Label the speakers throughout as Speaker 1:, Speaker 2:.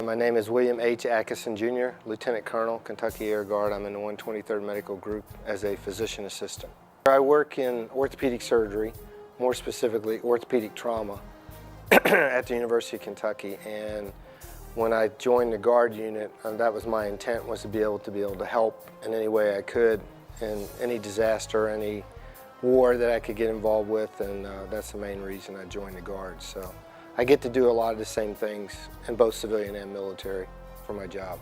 Speaker 1: My name is William H. Atkinson, Jr., Lieutenant Colonel, Kentucky Air Guard. I'm in the 123rd Medical Group as a physician assistant. I work in orthopedic surgery, more specifically orthopedic trauma, at the University of Kentucky. And when I joined the Guard unit, that was my intent, was to be able to help in any way I could in any disaster, any war that I could get involved with, and that's the main reason I joined the Guard. So I get to do a lot of the same things in both civilian and military for my job.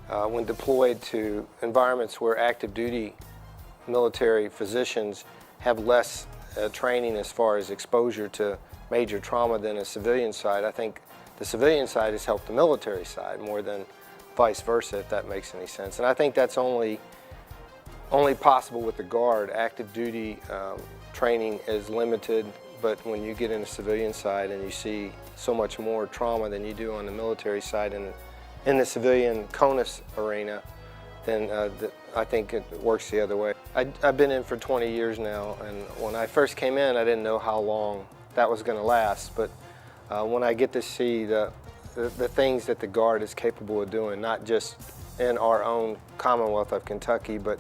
Speaker 1: When deployed to environments where active duty military physicians have less training as far as exposure to major trauma than a civilian side, I think the civilian side has helped the military side more than vice versa, if that makes any sense. And I think that's only possible with the Guard. Active duty training is limited, but when you get in the civilian side and you see so much more trauma than you do on the military side in the civilian CONUS arena, then I think it works the other way. I've been in for 20 years now, and when I first came in, I didn't know how long that was going to last, but when I get to see the things that the Guard is capable of doing, not just in our own Commonwealth of Kentucky, but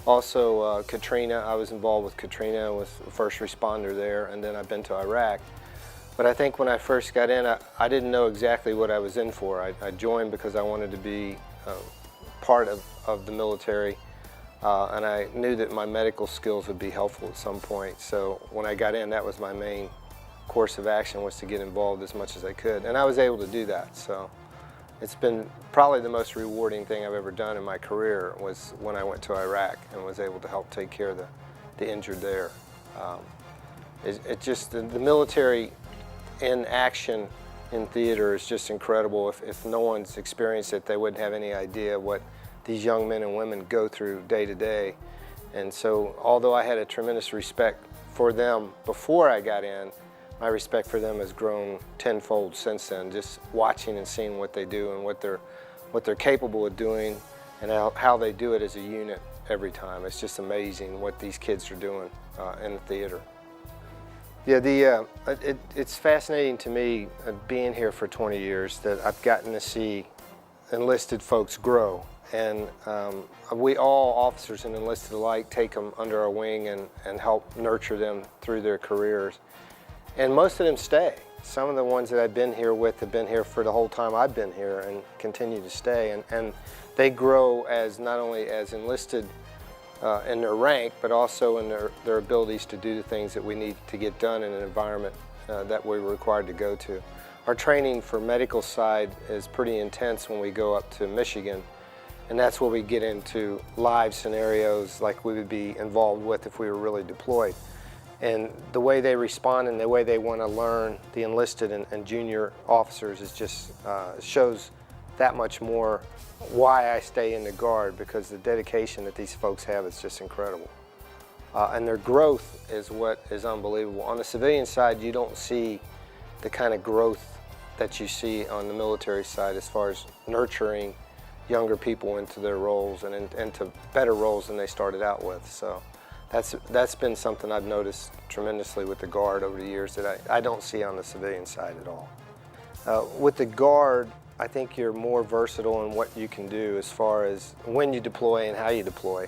Speaker 1: also Katrina. I was involved with Katrina, was a first responder there, and then I've been to Iraq. But I think when I first got in, I didn't know exactly what I was in for. I joined because I wanted to be part of the military, and I knew that my medical skills would be helpful at some point. So when I got in, that was my main course of action, was to get involved as much as I could, and I was able to do that. So it's been probably the most rewarding thing I've ever done in my career, was when I went to Iraq and was able to help take care of the injured there. It just, the military in action in theater is just incredible. If no one's experienced it, they wouldn't have any idea what these young men and women go through day to day. And so although I had a tremendous respect for them before I got in, my respect for them has grown tenfold since then, just watching and seeing what they do and what they're capable of doing, and how they do it as a unit every time. It's just amazing what these kids are doing in the theater. Yeah, it's fascinating to me, being here for 20 years, that I've gotten to see enlisted folks grow. And we all, officers and enlisted alike, take them under our wing and help nurture them through their careers. And most of them stay. Some of the ones that I've been here with have been here for the whole time I've been here and continue to stay. And they grow as not only as enlisted in their rank, but also in their abilities to do the things that we need to get done in an environment that we're required to go to. Our training for medical side is pretty intense when we go up to Michigan, and that's where we get into live scenarios like we would be involved with if we were really deployed. And the way they respond and the way they want to learn, the enlisted and junior officers, is just shows that much more why I stay in the Guard, because the dedication that these folks have is just incredible. And their growth is what is unbelievable. On the civilian side, you don't see the kind of growth that you see on the military side as far as nurturing younger people into their roles and into better roles than they started out with. So that's been something I've noticed tremendously with the Guard over the years that I don't see on the civilian side at all. With the Guard, I think you're more versatile in what you can do as far as when you deploy and how you deploy.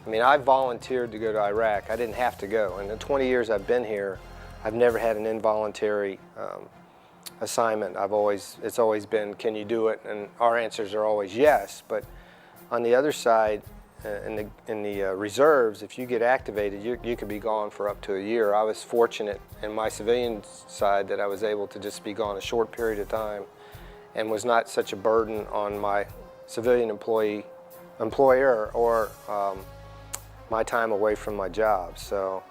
Speaker 1: I mean, I volunteered to go to Iraq. I didn't have to go. In the 20 years I've been here, I've never had an involuntary assignment. It's always been, can you do it? And our answers are always yes. But on the other side, in the reserves, if you get activated, you could be gone for up to a year. I was fortunate in my civilian side that I was able to just be gone a short period of time and was not such a burden on my civilian employer or my time away from my job. So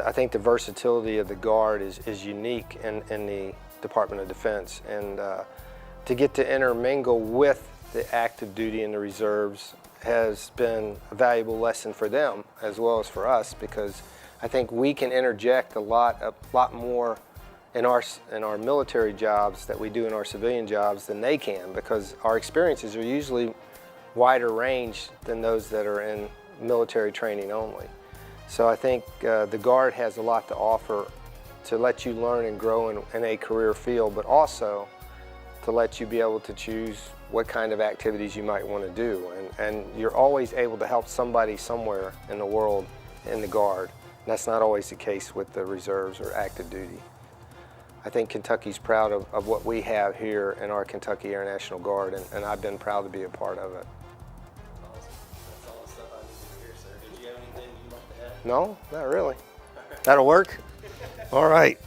Speaker 1: I think the versatility of the Guard is unique in the Department of Defense, and to get to intermingle with the active duty and the reserves has been a valuable lesson for them as well as for us, because I think we can interject a lot more in our military jobs that we do in our civilian jobs than they can, because our experiences are usually wider range than those that are in military training only. So I think the Guard has a lot to offer to let you learn and grow in a career field, but also to let you be able to choose what kind of activities you might want to do. And you're always able to help somebody somewhere in the world in the Guard. And that's not always the case with the reserves or active duty. I think Kentucky's proud of what we have here in our Kentucky Air National Guard, and I've been proud to be a part of it.
Speaker 2: Awesome. That's all the stuff I need to hear, sir. Did you have anything you'd like to add?
Speaker 1: No, not really. That'll work? All right.